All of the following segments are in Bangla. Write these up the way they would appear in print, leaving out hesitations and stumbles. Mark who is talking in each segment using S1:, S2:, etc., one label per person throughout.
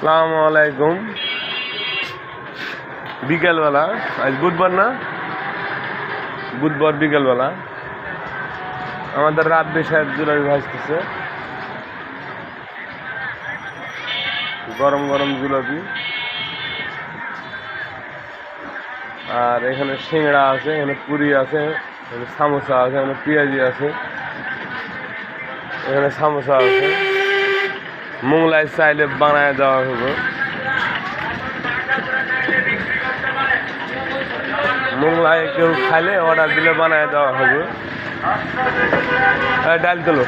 S1: আসসালামু আলাইকুম। বিকেলবেলা, আজ বুধবার না, বুধবার বিকেলবেলা আমাদের রাব্বি সাহেব জিলাপি ভাজতেছে। গরম গরম জিলাপি, আর এখানে সিংড়া আছে, এখানে পুরি আছে, এখানে সামোসা আছে, এখানে পেঁয়াজি আছে, এখানে সামোসা আছে। মোংলায় চাইলে বানায় দেওয়া হবে। মোংলায় কেউ খাইলে অর্ডার দিলে বানায় দেওয়া হবে। ডাল তোলো।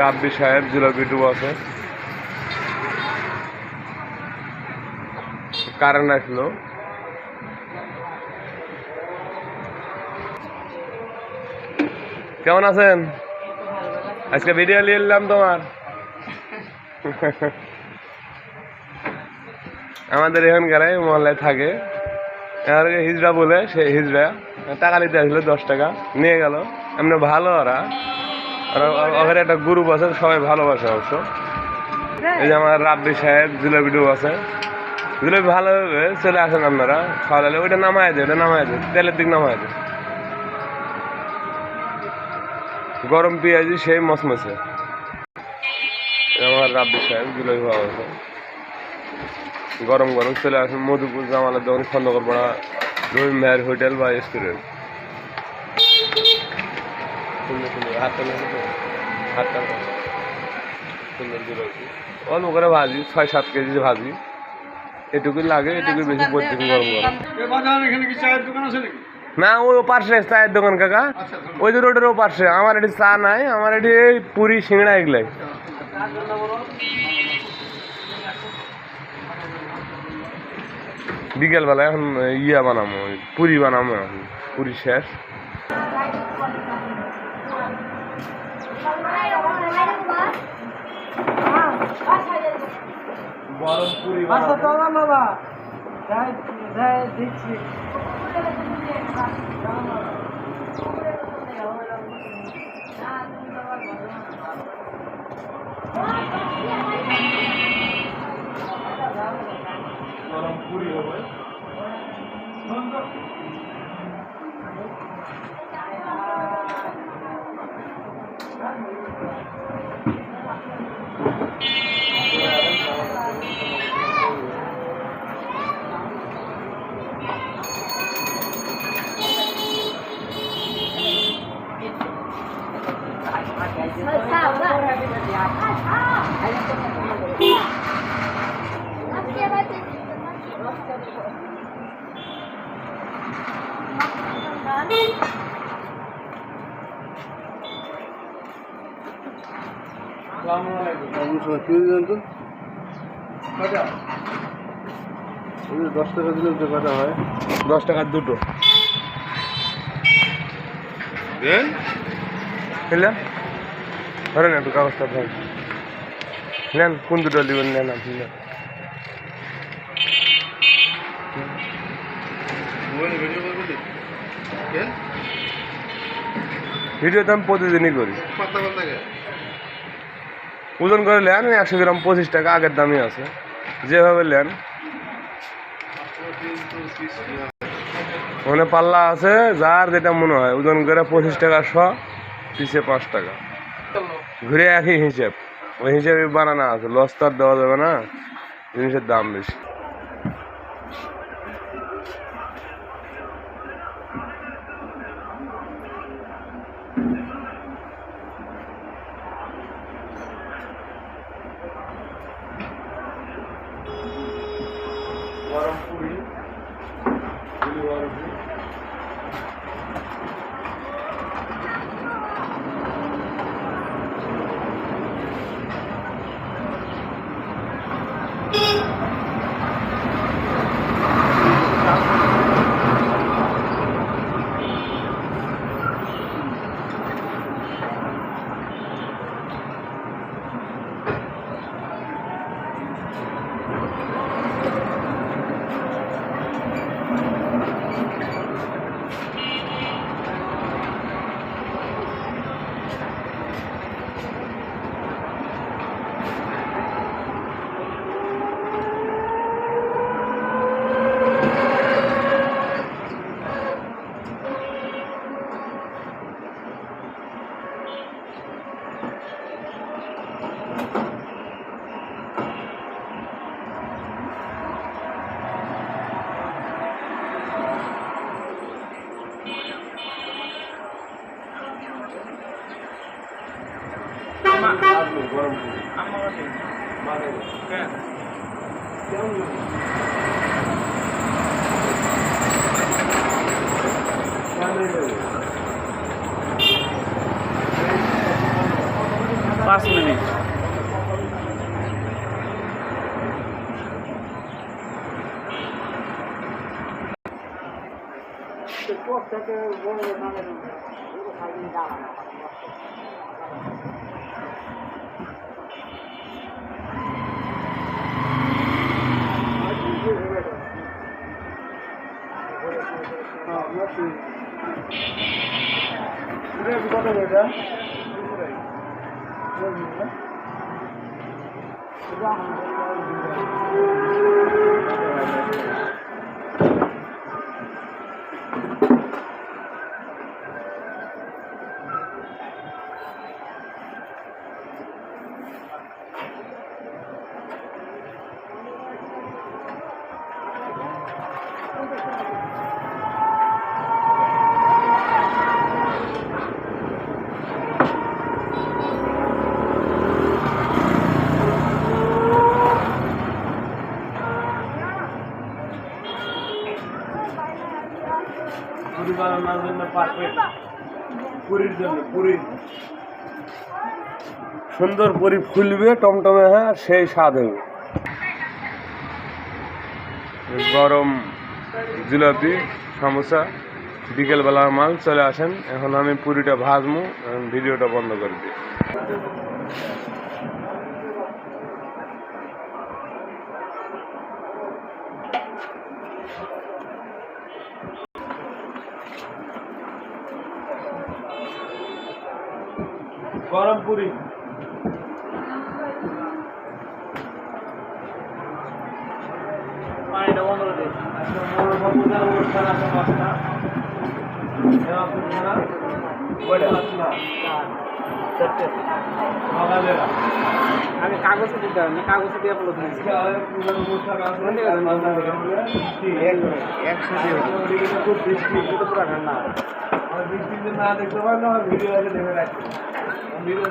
S1: রাব্বি সাহেব জিলাপি ডুব আছে। কারেন্ট আসলো। কেমন আছেন? আজকে ভিডিও নিয়ে এলাম তোমার। আমাদের এখানকার মহল্লায় থাকে, হিজড়া বলে, সে হিজড়া টাকা নিতে আসলো, 10 টাকা নিয়ে গেল। এমনি ভালো ওরা, ওখানে একটা গ্রুপ আছে, সবাই ভালোবাসে অবশ্য। এই যে আমার রাব্বি সাহেব জিলাপি ডুব আছে। জিলাপি ভালোভাবে চলে আসেন আপনারা, খাওয়ালে ওইটা নামায় দেয়, ওটা নামায় দেয়, তেলের দিক নামায় দেয়। গরম পেঁয়াজি সেই মসমসে। আমার রাব্বি সাহেব জিলাপি ভালো আছে। গরম গরম চলে আসেন মধুপুর জামালের দোকান, খন্দকার পাড়া, রহিম ভাইয়ের হোটেল বা রেস্টুরেন্ট। সুন্দর সুন্দর হাতটা সুন্দর জিলাপি, অল্প করে ভাজি, 6-7 কেজি ভাজি, এটুকুই লাগে, এটুকুই বেশি প্রতিদিন গরম গরম। না, ওই পার্শ্বে চায়ের দোকান কাকা, ওই যে রোডের ও পার্শ্বে। আমার এটি চা নাই, আমার এটি পুরি সিংড়া এগুলাই। বিকেলবেলা এখন ইয়া বানাবো, পুরি বানাবো, এখন পুরি শেষ। গরম পুরি দিচ্ছি। গরম পুরি হবে। দশ টাকা দিলে কটা হয়? 10 টাকার দুটো বুঝলেন? ধরেন একটু কাগজটা ধরেন, নেন কোন দুটো নেবেন, নেন আপনি নেন। ভিডিও তো আমি প্রতিদিনই করি। ওজন করে নেন 100 গ্রাম 25 টাকা, আগের দামই আছে, যেভাবে নেন। ওখানে পাল্লা আছে, যার যেটা মনে হয় ওজন করে 25 টাকা শ, পিছে 5 টাকা, ঘুরে একই হিসেব। ওই হিসেবে বানানো আছে, লস তো আর দেওয়া যাবে না, জিনিসের দাম বেশি। গরম পুরি, গরম
S2: পাঁচ মিনিট পুরি বানানোর জন্য পারফেক্ট পুরীর জন্য পুরি সুন্দর পুরি ফুলবে টমটমে, হ্যাঁ সেই স্বাদ হবে। গরম জিলাপি সমোসা বিকেলবেলার মাল, চলে আসেন। এখন আমি পুরিটা ভাজবো, ভিডিওটা বন্ধ করে দিই। গরম পুরি পানিটা বন্ধ করে দিই।
S1: অনুষ্ঠান আছে 5টা
S2: আমি কাগজে দিতে হবে না, কাগজে দিয়ে বলে দিয়েছি। পুরা ঠান্ডা
S1: বৃষ্টিতে না দেখতে পারেন না, আমার ভিডিও আছে দেখে রাখছি। ভিডিও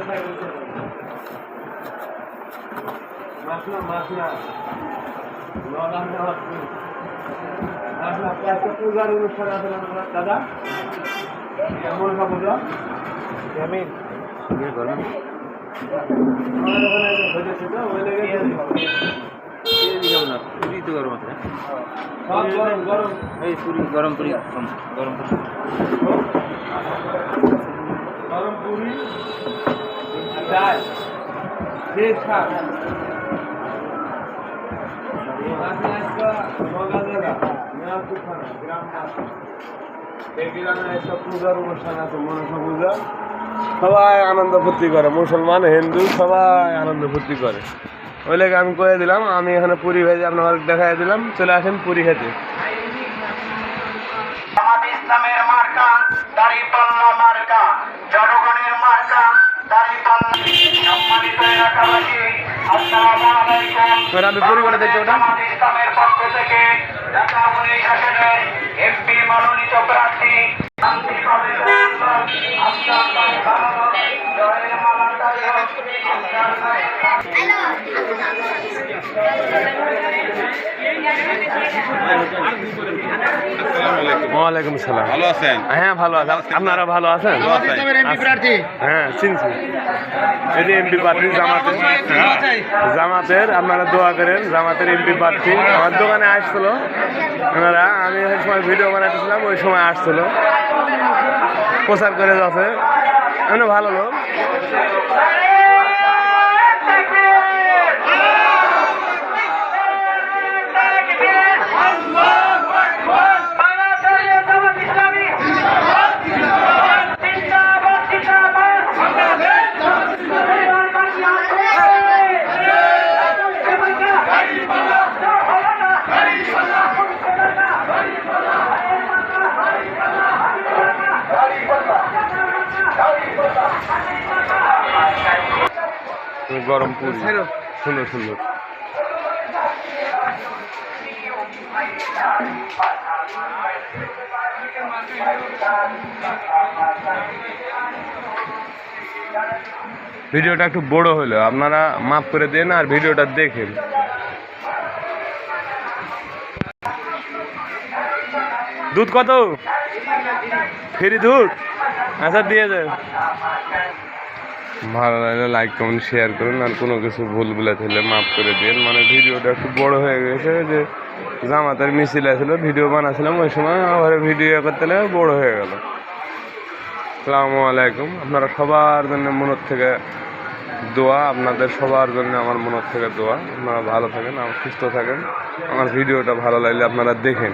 S1: মাসলা মাসলা মাসলা একটা পূজার অনুষ্ঠান আছে না দাদা, মনসা পূজা।
S2: আমি গরম
S1: আমাদের ওখানে হয়েছে তো, ওই লেগে
S2: না পুরি তো গরম আছে,
S1: সব গরম গরম।
S2: এই পুরি গরম পুরি গরম পুরি
S1: গরম পুরি ডাল দেশ শাক পূজার অনুষ্ঠান আছে, মনসা পূজা। সবাই আনন্দ ফুর্তি করে, মুসলমান হিন্দু সবাই আনন্দ ফুর্তি করে। ওই লেগে আমি করে দিলাম, আমি এখানে পুরি ভেজে আপনার দেখাই দিলাম। চলে আসেন পুরি খেতে।
S3: ইসলামের মার্কা দাঁড়িপাল্লা মার্কা, জনগণের মার্কা দাঁড়িপাল্লা। সম্মানিত এলাকাবাসী, আসসালামু আলাইকুম।
S1: আমি পুরি করে দেখতে ওটা
S3: ইসলামের পক্ষ থেকে ঢাকা 19 আসনের এমপি মনোনীত প্রার্থী শান্তি কলেজ জয়ের মালাকারী
S1: ওয়ালাইকুম সালাম।
S4: ভালো আছেন?
S1: হ্যাঁ ভালো আছেন, আপনারা ভালো আছেন? হ্যাঁ চিনছি, এই যে এমপি প্রার্থী জামাতের, জামাতের আপনারা দোয়া করেন। জামাতের এমপি প্রার্থী আমার দোকানে আসছিল ওনারা, আমি ওই সময় ভিডিও বানাতেছিলাম, ওই সময় আসছিল, প্রচার করে যাচ্ছে। এমনি ভালো লোক। গরম পুরি সুন্দর সুন্দর। ভিডিওটা একটু বড় হলো, আপনারা মাফ করে দেন আর ভিডিওটা দেখেন। দুধ কত? ফ্রি দুধ? আচ্ছা দিয়ে দেন। ভালো লাগলে লাইক কমেন্ট শেয়ার করুন, আর কোনো কিছু ভুল বলে থাকলে মাফ করে দিন। মানে ভিডিওটা একটু বড় হয়ে গেছে, যে জামাতের মিছিল আসছিল, ভিডিও বানাচ্ছিলাম, ওই সময় আবার ভিডিও করতে গেলে বড় হয়ে গেল। আসসালামু আলাইকুম। আপনারা সবার জন্য মনের থেকে দোয়া, আপনাদের সবার জন্য আমার মনের থেকে দোয়া। আপনারা ভালো থাকেন, আমার সুস্থ থাকেন। আমার ভিডিওটা ভালো লাগলে আপনারা দেখেন।